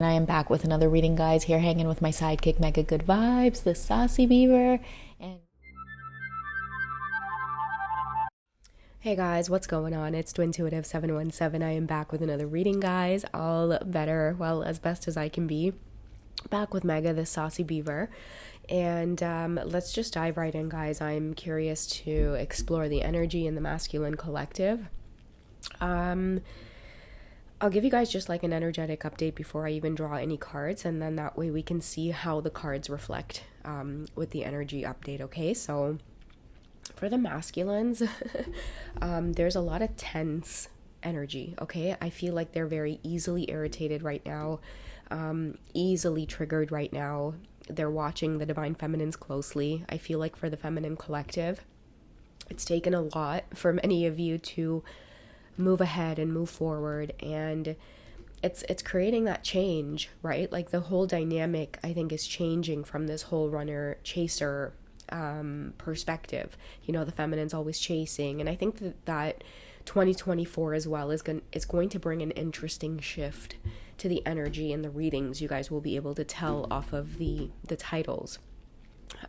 I am back with another reading, guys. Here hanging with my sidekick, Mega Good Vibes, the Saucy Beaver. And hey guys, what's going on? It's Twintuitive717. I am back with another reading, guys. All better, well, as best as I can be. Back with Mega, the Saucy Beaver. And let's just dive right in, guys. I'm curious to explore the energy in the masculine collective. I'll give you guys just like an energetic update before I even draw any cards, and then that way we can see how the cards reflect with the energy update, okay? So for the masculines, there's a lot of tense energy, okay? I feel like they're very easily irritated right now, easily triggered right now. They're watching the divine feminines closely. I feel like for the feminine collective, it's taken a lot for many of you to move ahead and move forward, and it's creating that change, right? Like the whole dynamic, I think, is changing from this whole runner chaser perspective. You know, the feminine's always chasing, and I think that 2024 as well is going to bring an interesting shift to the energy and the readings. You guys will be able to tell off of the titles,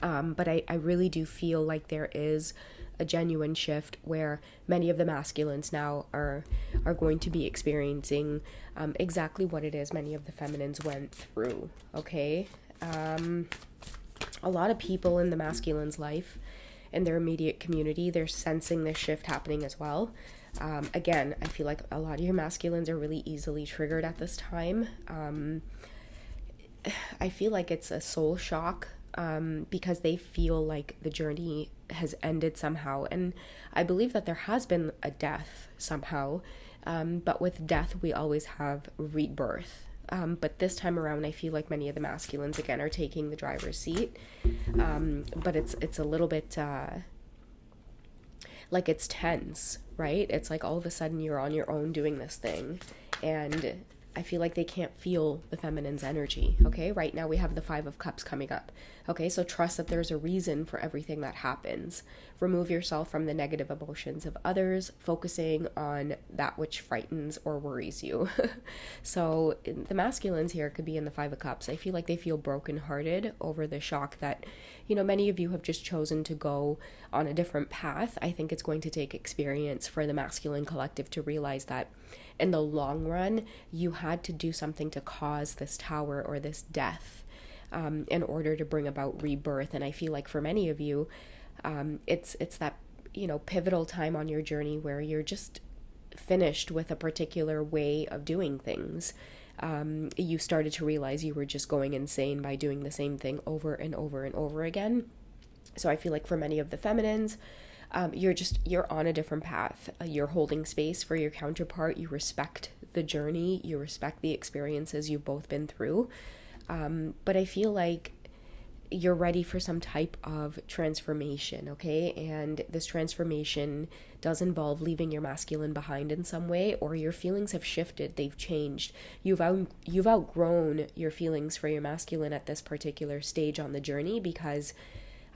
but I really do feel like there is a genuine shift where many of the masculines now are going to be experiencing exactly what it is many of the feminines went through, okay? A lot of people in the masculine's life, in their immediate community, they're sensing this shift happening as well. Again, I feel like a lot of your masculines are really easily triggered at this time. I feel like it's a soul shock because they feel like the journey has ended somehow. And I believe that there has been a death somehow, but with death we always have rebirth. But this time around, I feel like many of the masculines again are taking the driver's seat, but it's a little bit like it's tense, right? It's like all of a sudden you're on your own doing this thing, and I feel like they can't feel the feminine's energy, okay? Right now we have the Five of Cups coming up, okay? So trust that there's a reason for everything that happens. Remove yourself from the negative emotions of others, focusing on that which frightens or worries you. So the masculines here could be in the Five of Cups. I feel like they feel brokenhearted over the shock that, you know, many of you have just chosen to go on a different path. I think it's going to take experience for the masculine collective to realize that in the long run, you had to do something to cause this tower or this death in order to bring about rebirth. And I feel like for many of you, it's that, you know, pivotal time on your journey where you're just finished with a particular way of doing things. You started to realize you were just going insane by doing the same thing over and over and over again. So I feel like for many of the feminines, you're on a different path. You're holding space for your counterpart. You respect the journey. You respect the experiences you've both been through. But I feel like you're ready for some type of transformation, okay? And this transformation does involve leaving your masculine behind in some way, or your feelings have shifted, they've changed. You've outgrown your feelings for your masculine at this particular stage on the journey, because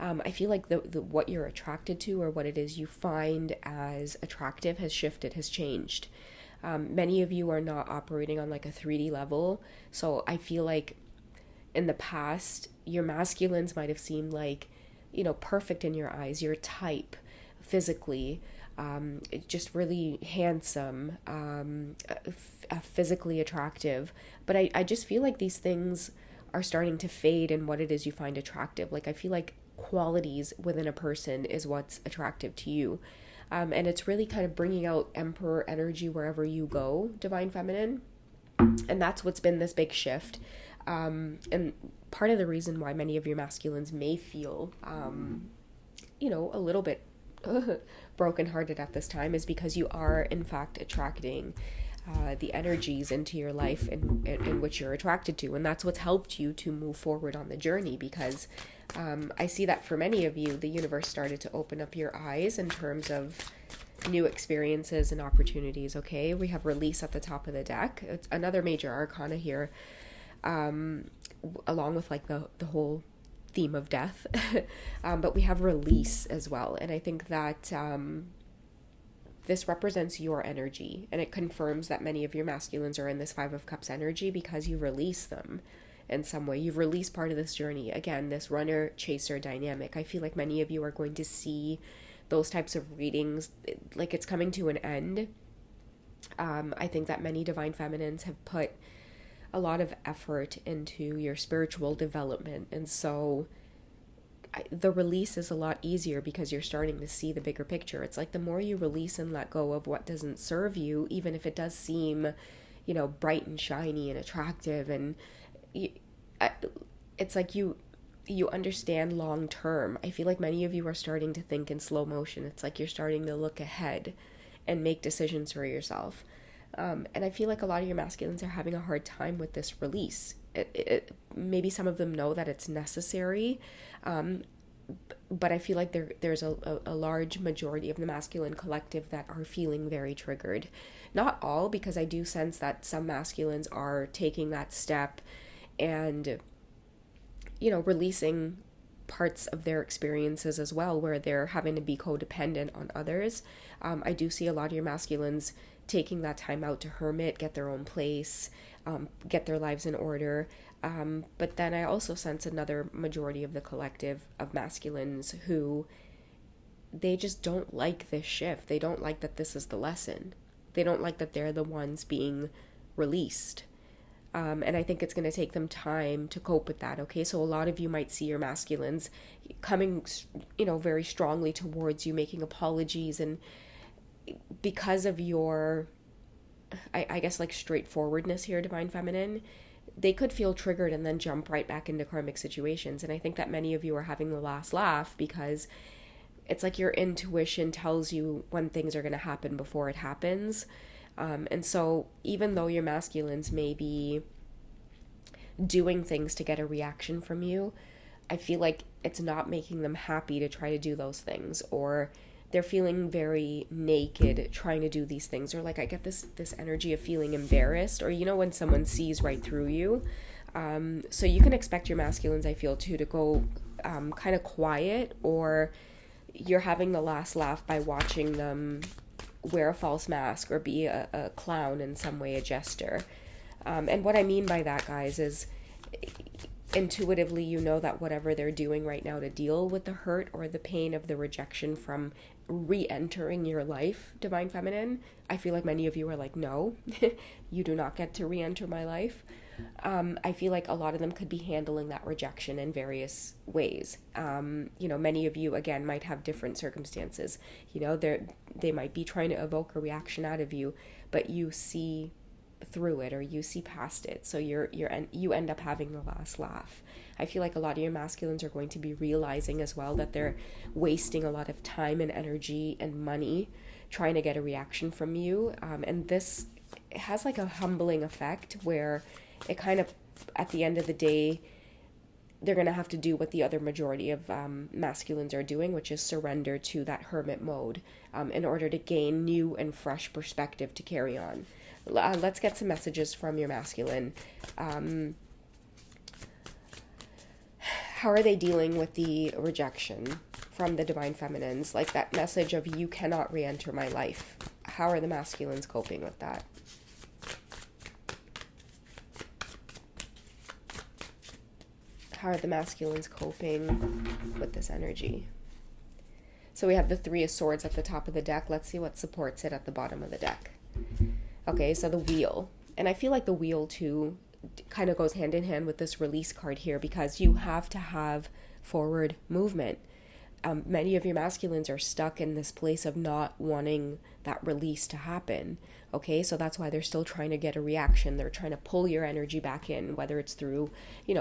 I feel like the what you're attracted to, or what it is you find as attractive, has shifted, has changed. Many of you are not operating on like a 3D level, so I feel like in the past, your masculines might have seemed like, you know, perfect in your eyes, your type, physically, just really handsome, physically attractive. But I just feel like these things are starting to fade in what it is you find attractive. Like I feel like qualities within a person is what's attractive to you. And it's really kind of bringing out Emperor energy wherever you go, Divine Feminine. And that's what's been this big shift. And part of the reason why many of your masculines may feel, you know, a little bit brokenhearted at this time is because you are, in fact, attracting the energies into your life in which you're attracted to. And that's what's helped you to move forward on the journey, because I see that for many of you, the universe started to open up your eyes in terms of new experiences and opportunities, okay? We have release at the top of the deck. It's another major arcana here, along with like the whole theme of death. But we have release as well. And I think that this represents your energy, and it confirms that many of your masculines are in this Five of Cups energy because you release them in some way. You've released part of this journey. Again, this runner chaser dynamic. I feel like many of you are going to see those types of readings like it's coming to an end. I think that many divine feminines have put a lot of effort into your spiritual development, and so the release is a lot easier because you're starting to see the bigger picture. It's like the more you release and let go of what doesn't serve you, even if it does seem, bright and shiny and attractive, and it's like you understand long term. I feel like many of you are starting to think in slow motion. It's like you're starting to look ahead and make decisions for yourself. And I feel like a lot of your masculines are having a hard time with this release. Maybe some of them know that it's necessary, but I feel like there's a large majority of the masculine collective that are feeling very triggered. Not all, because I do sense that some masculines are taking that step and, releasing parts of their experiences as well, where they're having to be codependent on others. I do see a lot of your masculines taking that time out to hermit, get their own place, get their lives in order. But then I also sense another majority of the collective of masculines who they just don't like this shift. They don't like that this is the lesson. They don't like that they're the ones being released. And I think it's going to take them time to cope with that, okay? So a lot of you might see your masculines coming, very strongly towards you, making apologies, and because of your, I guess, like straightforwardness here, Divine Feminine, they could feel triggered and then jump right back into karmic situations. And I think that many of you are having the last laugh because it's like your intuition tells you when things are going to happen before it happens. And so even though your masculines may be doing things to get a reaction from you, I feel like it's not making them happy to try to do those things, or they're feeling very naked trying to do these things, or like I get this energy of feeling embarrassed, or when someone sees right through you. So you can expect your masculines, I feel, to go kind of quiet, or you're having the last laugh by watching them wear a false mask or be a clown in some way, a jester. And what I mean by that, guys, is intuitively you know that whatever they're doing right now to deal with the hurt or the pain of the rejection from re-entering your life, Divine Feminine, I feel like many of you are like, no, you do not get to re-enter my life. I feel like a lot of them could be handling that rejection in various ways. Many of you, again, might have different circumstances. They might be trying to evoke a reaction out of you, but you see through it, or you see past it. So you end up having the last laugh. I feel like a lot of your masculines are going to be realizing as well that they're wasting a lot of time and energy and money trying to get a reaction from you. And this has like a humbling effect where it kind of, at the end of the day, they're going to have to do what the other majority of masculines are doing, which is surrender to that hermit mode in order to gain new and fresh perspective to carry on. Let's get some messages from your masculine. How are they dealing with the rejection from the Divine Feminines? Like that message of you cannot re-enter my life. How are the masculines coping with that? How are the masculines coping with this energy? So we have the Three of Swords at the top of the deck. Let's see what supports it at the bottom of the deck. Okay, so the Wheel. And I feel like the Wheel too kind of goes hand in hand with this release card here, because you have to have forward movement. Many of your masculines are stuck in this place of not wanting that release to happen. Okay, so that's why they're still trying to get a reaction. They're trying to pull your energy back in, whether it's through,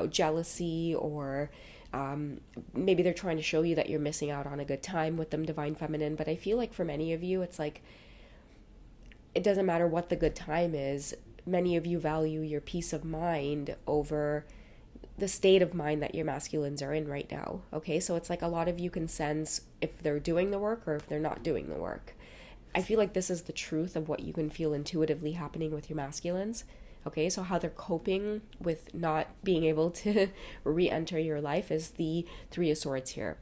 jealousy, or maybe they're trying to show you that you're missing out on a good time with them, Divine Feminine. But I feel like for many of you, it's like, it doesn't matter what the good time is. Many of you value your peace of mind over the state of mind that your masculines are in right now. Okay, so it's like a lot of you can sense if they're doing the work or if they're not doing the work. I feel like this is the truth of what you can feel intuitively happening with your masculines. Okay, so how they're coping with not being able to re-enter your life is the Three of Swords here.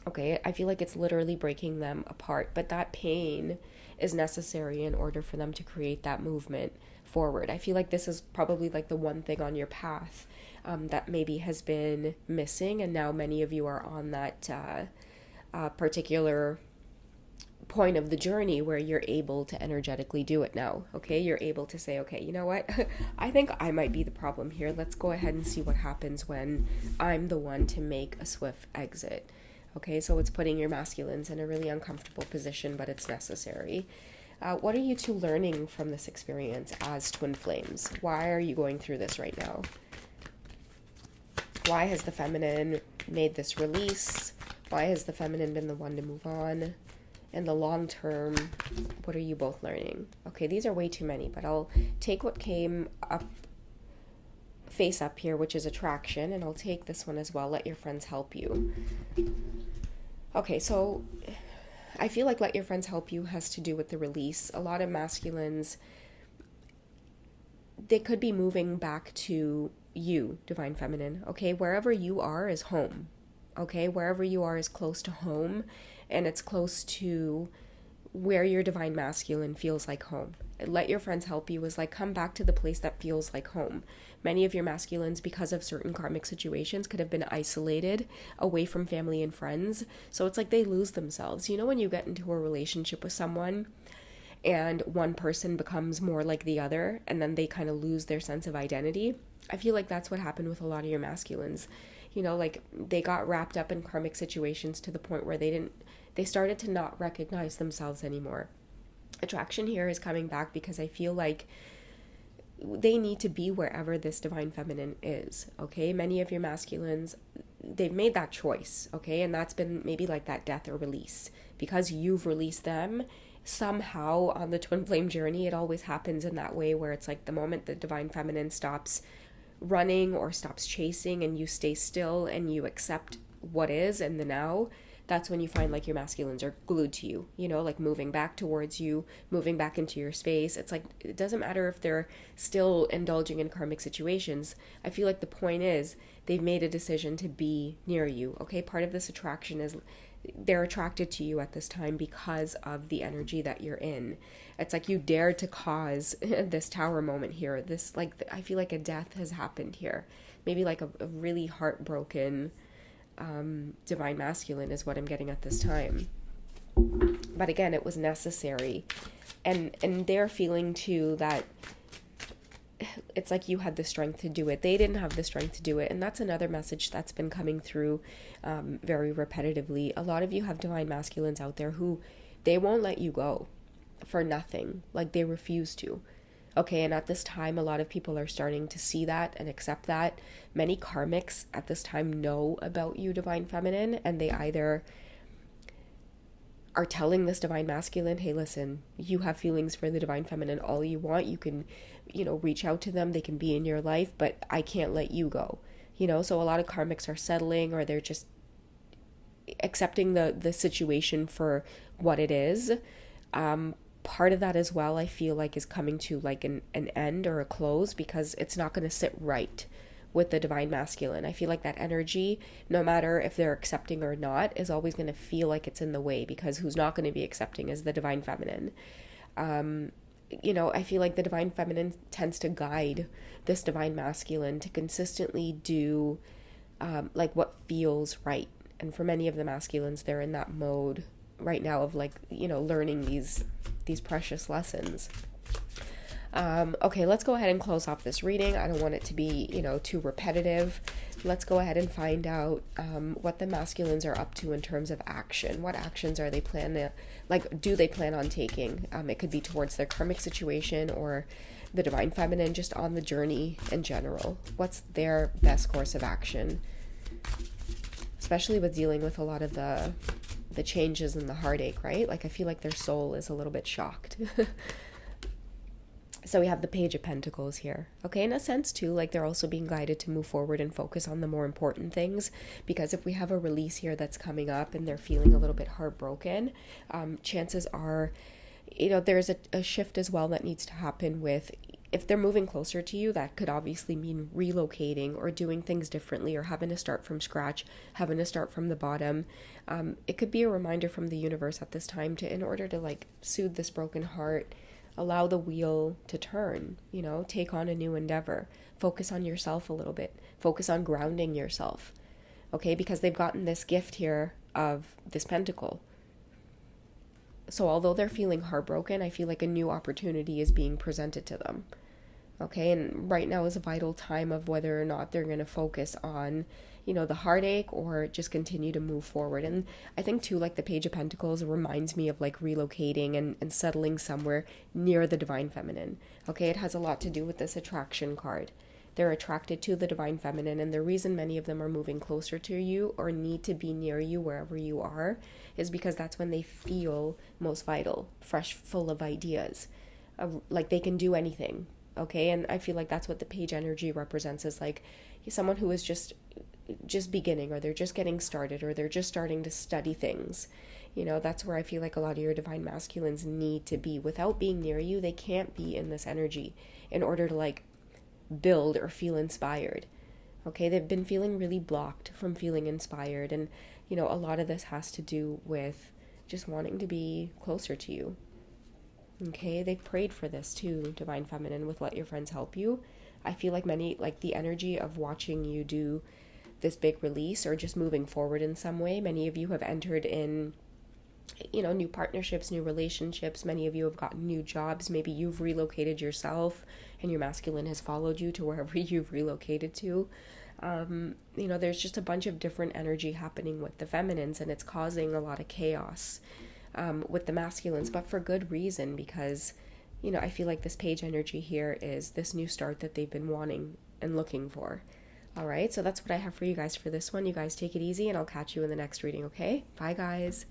Okay, I feel like it's literally breaking them apart, but that pain is necessary in order for them to create that movement forward. I feel like this is probably like the one thing on your path that maybe has been missing, and now many of you are on that particular point of the journey where you're able to energetically do it now. Okay, you're able to say, okay, you know what, I think I might be the problem here. Let's go ahead and see what happens when I'm the one to make a swift exit. Okay, so it's putting your masculines in a really uncomfortable position, but it's necessary. What are you two learning from this experience as twin flames? Why are you going through this right now? Why has the feminine made this release? Why has the feminine been the one to move on? In the long term, what are you both learning? Okay, these are way too many, but I'll take what came up face up here, which is attraction, and I'll take this one as well. Let your friends help you. Okay, so I feel like let your friends help you has to do with the release. A lot of masculines, they could be moving back to you, divine feminine. Okay, wherever you are is home. Okay, wherever you are is close to home, and it's close to where your divine masculine feels like home. Let your friends help you is like, come back to the place that feels like home. Many of your masculines, because of certain karmic situations, could have been isolated away from family and friends. So it's like they lose themselves. You know, when you get into a relationship with someone and one person becomes more like the other, and then they kind of lose their sense of identity. I feel like that's what happened with a lot of your masculines. You know, like they got wrapped up in karmic situations to the point where they started to not recognize themselves anymore. Attraction here is coming back because I feel like they need to be wherever this divine feminine is. Okay, many of your masculines, they've made that choice. Okay, and that's been maybe like that death or release because you've released them. Somehow on the twin flame journey, it always happens in that way where it's like the moment the divine feminine stops running or stops chasing and you stay still and you accept what is in the now, that's when you find like your masculines are glued to you, you know, like moving back towards you, moving back into your space. It's like, it doesn't matter if they're still indulging in karmic situations. I feel like the point is they've made a decision to be near you. Okay, part of this attraction is they're attracted to you at this time because of the energy that you're in. It's like you dared to cause this tower moment here. This, like, I feel like a death has happened here. Maybe like a really heartbroken divine masculine is what I'm getting at this time. But again, it was necessary. And they're feeling too that it's like you had the strength to do it. They didn't have the strength to do it. And that's another message that's been coming through very repetitively. A lot of you have divine masculines out there who they won't let you go for nothing. Like they refuse to. Okay, and at this time, a lot of people are starting to see that and accept that. Many karmics at this time know about you, divine feminine, and they either are telling this divine masculine, hey, listen, you have feelings for the divine feminine all you want. You can, you know, reach out to them. They can be in your life, but I can't let you go. You know, so a lot of karmics are settling, or they're just accepting the situation for what it is. Part of that as well, I feel like, is coming to like an end or a close because it's not going to sit right with the divine masculine. I feel like that energy, no matter if they're accepting or not, is always going to feel like it's in the way, because who's not going to be accepting is the divine feminine. You know, I feel like the divine feminine tends to guide this divine masculine to consistently do like what feels right. And for many of the masculines, they're in that mode right now of like, you know, learning these precious lessons. Okay, let's go ahead and close off this reading. I don't want it to be, you know, too repetitive. Let's go ahead and find out what the masculines are up to in terms of action. What actions are they do they plan on taking? It could be towards their karmic situation or the divine feminine, just on the journey in general. What's their best course of action? Especially with dealing with a lot of the changes and the heartache, right? Like I feel like their soul is a little bit shocked. So we have the Page of Pentacles here. Okay, in a sense too, like they're also being guided to move forward and focus on the more important things, because if we have a release here that's coming up and they're feeling a little bit heartbroken, chances are, you know, there's a shift as well that needs to happen with if they're moving closer to you, that could obviously mean relocating or doing things differently or having to start from scratch, having to start from the bottom. It could be a reminder from the universe at this time to, in order to like soothe this broken heart, allow the wheel to turn, you know, take on a new endeavor, focus on yourself a little bit, focus on grounding yourself, okay? Because they've gotten this gift here of this pentacle. So although they're feeling heartbroken, I feel like a new opportunity is being presented to them. Okay, and right now is a vital time of whether or not they're going to focus on, you know, the heartache or just continue to move forward. And I think too, like the Page of Pentacles reminds me of like relocating and settling somewhere near the Divine Feminine. Okay, it has a lot to do with this attraction card. They're attracted to the Divine Feminine, and the reason many of them are moving closer to you or need to be near you wherever you are is because that's when they feel most vital, fresh, full of ideas. Like they can do anything, okay? And I feel like that's what the page energy represents, is like someone who is just beginning, or they're just getting started, or they're just starting to study things. You know, that's where I feel like a lot of your divine masculines need to be. Without being near you, they can't be in this energy in order to like build or feel inspired. Okay, they've been feeling really blocked from feeling inspired, and you know, a lot of this has to do with just wanting to be closer to you. Okay, they've prayed for this too, Divine Feminine, with Let Your Friends Help You. I feel like many, like the energy of watching you do this big release or just moving forward in some way. Many of you have entered in, you know, new partnerships, new relationships. Many of you have gotten new jobs. Maybe you've relocated yourself and your masculine has followed you to wherever you've relocated to. You know, there's just a bunch of different energy happening with the feminines, and it's causing a lot of chaos with the masculines, but for good reason, because, you know, I feel like this page energy here is this new start that they've been wanting and looking for. All right, so that's what I have for you guys for this one. You guys take it easy, and I'll catch you in the next reading, okay? Bye, guys.